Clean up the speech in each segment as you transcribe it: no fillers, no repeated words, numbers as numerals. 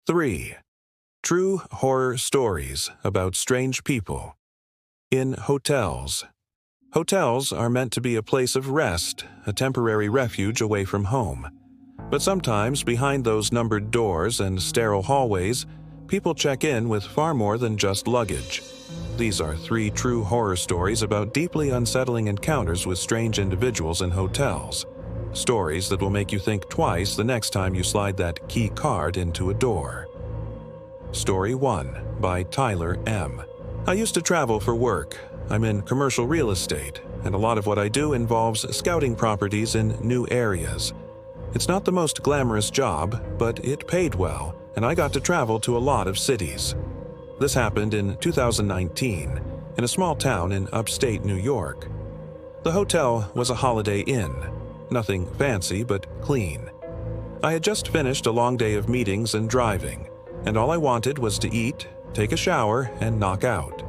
3. True horror stories about strange people. In hotels. Hotels are meant to be a place of rest, a temporary refuge away from home. But sometimes behind those numbered doors and sterile hallways, people check in with far more than just luggage. These are 3 true horror stories about deeply unsettling encounters with strange individuals in hotels. Stories that will make you think twice the next time you slide that key card into a door. Story 1 by Tyler M. I used to travel for work. I'm in commercial real estate, and a lot of what I do involves scouting properties in new areas. It's not the most glamorous job, but it paid well, and I got to travel to a lot of cities. This happened in 2019, in a small town in upstate New York. The hotel was a Holiday Inn. Nothing fancy, but clean. I had just finished a long day of meetings and driving, and all I wanted was to eat, take a shower, and knock out.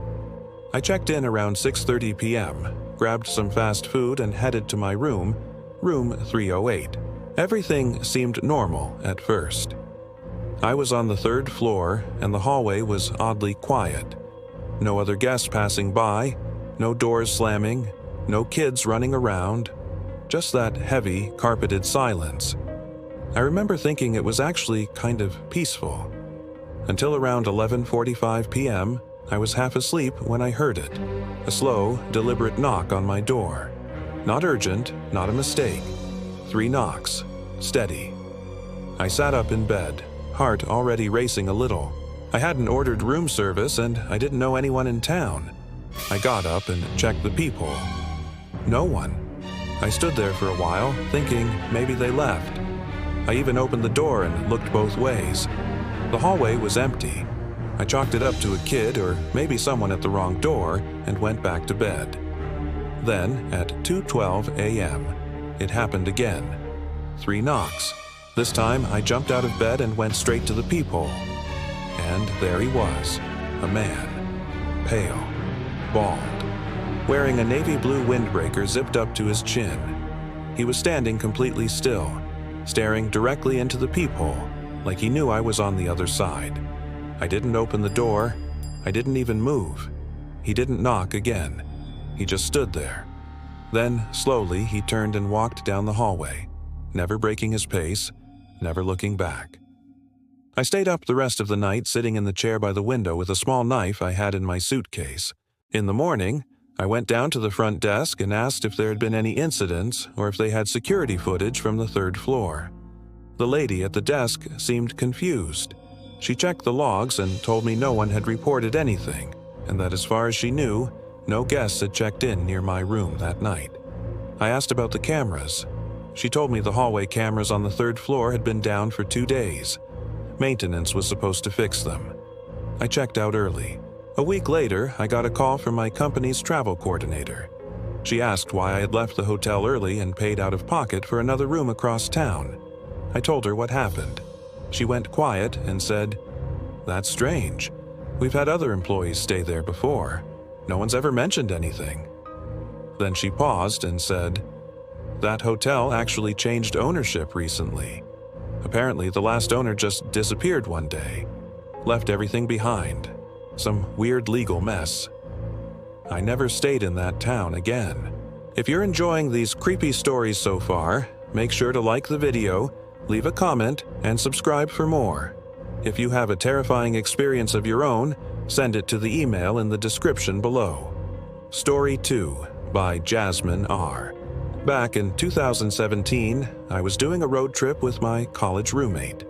I checked in around 6:30 p.m., grabbed some fast food, and headed to my room 308. Everything seemed normal at first. I was on the 3rd floor, and the hallway was oddly quiet. No other guests passing by, no doors slamming, no kids running around, just that heavy, carpeted silence. I remember thinking it was actually kind of peaceful. Until around 11:45 p.m., I was half asleep when I heard it. A slow, deliberate knock on my door. Not urgent, not a mistake. 3 knocks. Steady. I sat up in bed, heart already racing a little. I hadn't ordered room service and I didn't know anyone in town. I got up and checked the peephole. No one. I stood there for a while, thinking maybe they left. I even opened the door and looked both ways. The hallway was empty. I chalked it up to a kid or maybe someone at the wrong door and went back to bed. Then, at 2:12 a.m., it happened again. 3 knocks. This time, I jumped out of bed and went straight to the peephole. And there he was, a man. Pale. Bald. Wearing a navy blue windbreaker zipped up to his chin. He was standing completely still, staring directly into the peephole, like he knew I was on the other side. I didn't open the door. I didn't even move. He didn't knock again. He just stood there. Then, slowly, he turned and walked down the hallway, never breaking his pace, never looking back. I stayed up the rest of the night sitting in the chair by the window with a small knife I had in my suitcase. In the morning, I went down to the front desk and asked if there had been any incidents or if they had security footage from the 3rd floor. The lady at the desk seemed confused. She checked the logs and told me no one had reported anything, and that as far as she knew, no guests had checked in near my room that night. I asked about the cameras. She told me the hallway cameras on the 3rd floor had been down for 2 days. Maintenance was supposed to fix them. I checked out early. A week later, I got a call from my company's travel coordinator. She asked why I had left the hotel early and paid out of pocket for another room across town. I told her what happened. She went quiet and said, "That's strange. We've had other employees stay there before. No one's ever mentioned anything." Then she paused and said, "That hotel actually changed ownership recently. Apparently, the last owner just disappeared one day, left everything behind. Some weird legal mess. I never stayed in that town again." If you're enjoying these creepy stories so far, make sure to like the video, leave a comment, and subscribe for more. If you have a terrifying experience of your own, send it to the email in the description below. Story 2 by Jasmine R. Back in 2017, I was doing a road trip with my college roommate.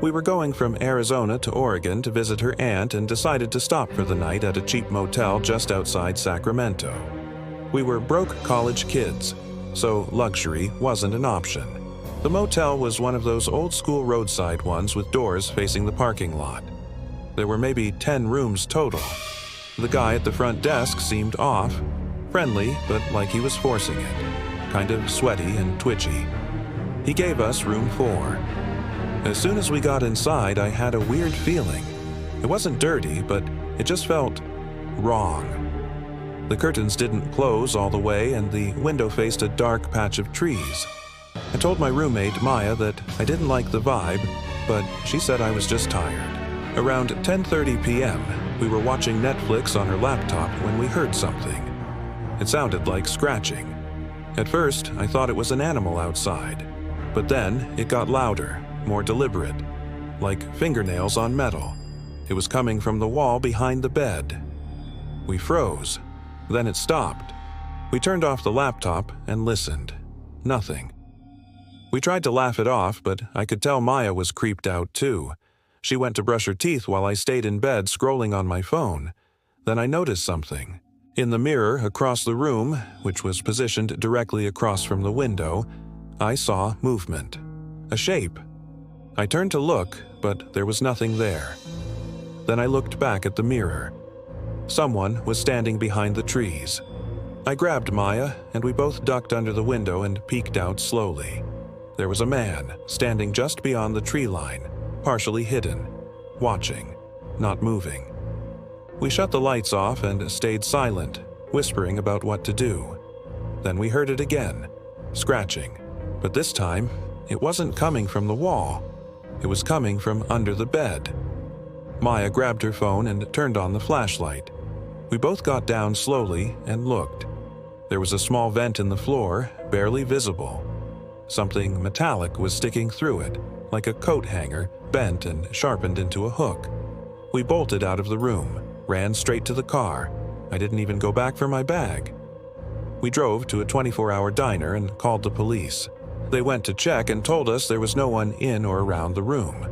We were going from Arizona to Oregon to visit her aunt and decided to stop for the night at a cheap motel just outside Sacramento. We were broke college kids, so luxury wasn't an option. The motel was one of those old-school roadside ones with doors facing the parking lot. There were maybe 10 rooms total. The guy at the front desk seemed off, friendly but like he was forcing it, kind of sweaty and twitchy. He gave us room 4. As soon as we got inside, I had a weird feeling. It wasn't dirty, but it just felt wrong. The curtains didn't close all the way and the window faced a dark patch of trees. I told my roommate, Maya, that I didn't like the vibe, but she said I was just tired. Around 10:30 p.m., we were watching Netflix on her laptop when we heard something. It sounded like scratching. At first, I thought it was an animal outside, but then it got louder, more deliberate, like fingernails on metal. It was coming from the wall behind the bed. We froze. Then it stopped. We turned off the laptop and listened. Nothing. We tried to laugh it off, but I could tell Maya was creeped out too. She went to brush her teeth while I stayed in bed scrolling on my phone. Then I noticed something. In the mirror across the room, which was positioned directly across from the window, I saw movement. A shape. I turned to look, but there was nothing there. Then I looked back at the mirror. Someone was standing behind the trees. I grabbed Maya, and we both ducked under the window and peeked out slowly. There was a man standing just beyond the tree line, partially hidden, watching, not moving. We shut the lights off and stayed silent, whispering about what to do. Then we heard it again, scratching. But this time, it wasn't coming from the wall. It was coming from under the bed. Maya grabbed her phone and turned on the flashlight. We both got down slowly and looked. There was a small vent in the floor, barely visible. Something metallic was sticking through it, like a coat hanger, bent and sharpened into a hook. We bolted out of the room, ran straight to the car. I didn't even go back for my bag. We drove to a 24-hour diner and called the police. They went to check and told us there was no one in or around the room.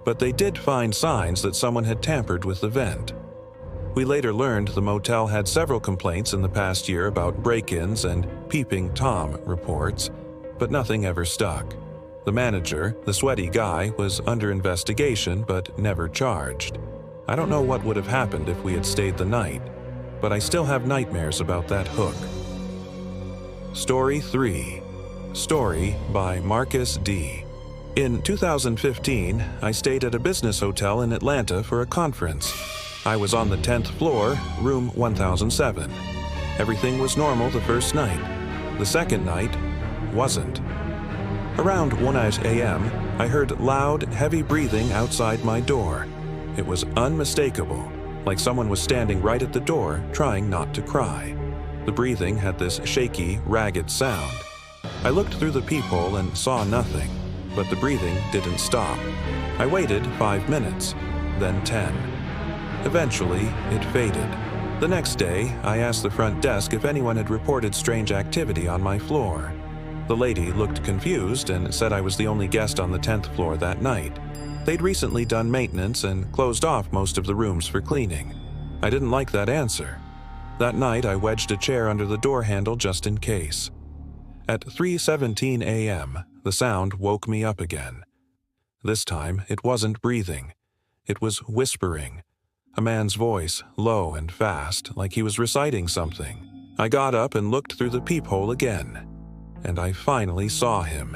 But they did find signs that someone had tampered with the vent. We later learned the motel had several complaints in the past year about break-ins and peeping Tom reports, but nothing ever stuck. The manager, the sweaty guy, was under investigation but never charged. I don't know what would have happened if we had stayed the night, but I still have nightmares about that hook. Story 3. Story by Marcus D. In 2015, I stayed at a business hotel in Atlanta for a conference. I was on the 10th floor, room 1007. Everything was normal the first night. The second night wasn't. Around 1 a.m., I heard loud, heavy breathing outside my door. It was unmistakable, like someone was standing right at the door, trying not to cry. The breathing had this shaky, ragged sound. I looked through the peephole and saw nothing, but the breathing didn't stop. I waited 5 minutes, then 10. Eventually, it faded. The next day, I asked the front desk if anyone had reported strange activity on my floor. The lady looked confused and said I was the only guest on the 10th floor that night. They'd recently done maintenance and closed off most of the rooms for cleaning. I didn't like that answer. That night, I wedged a chair under the door handle just in case. At 3:17 a.m., the sound woke me up again. This time, it wasn't breathing. It was whispering. A man's voice, low and fast, like he was reciting something. I got up and looked through the peephole again, and I finally saw him.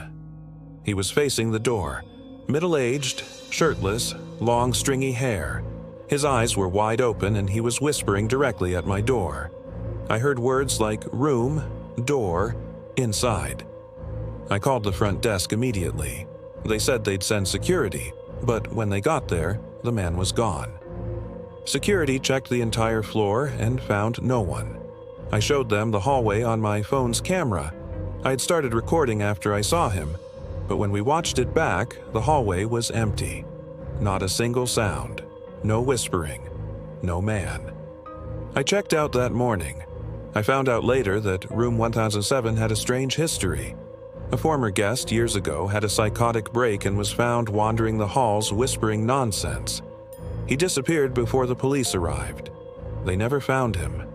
He was facing the door, middle-aged, shirtless, long stringy hair. His eyes were wide open and he was whispering directly at my door. I heard words like room, door, inside. I called the front desk immediately. They said they'd send security, but when they got there, the man was gone. Security checked the entire floor and found no one. I showed them the hallway on my phone's camera. I had started recording after I saw him, but when we watched it back, the hallway was empty. Not a single sound, no whispering, no man. I checked out that morning. I found out later that room 1007 had a strange history. A former guest years ago had a psychotic break and was found wandering the halls whispering nonsense. He disappeared before the police arrived. They never found him.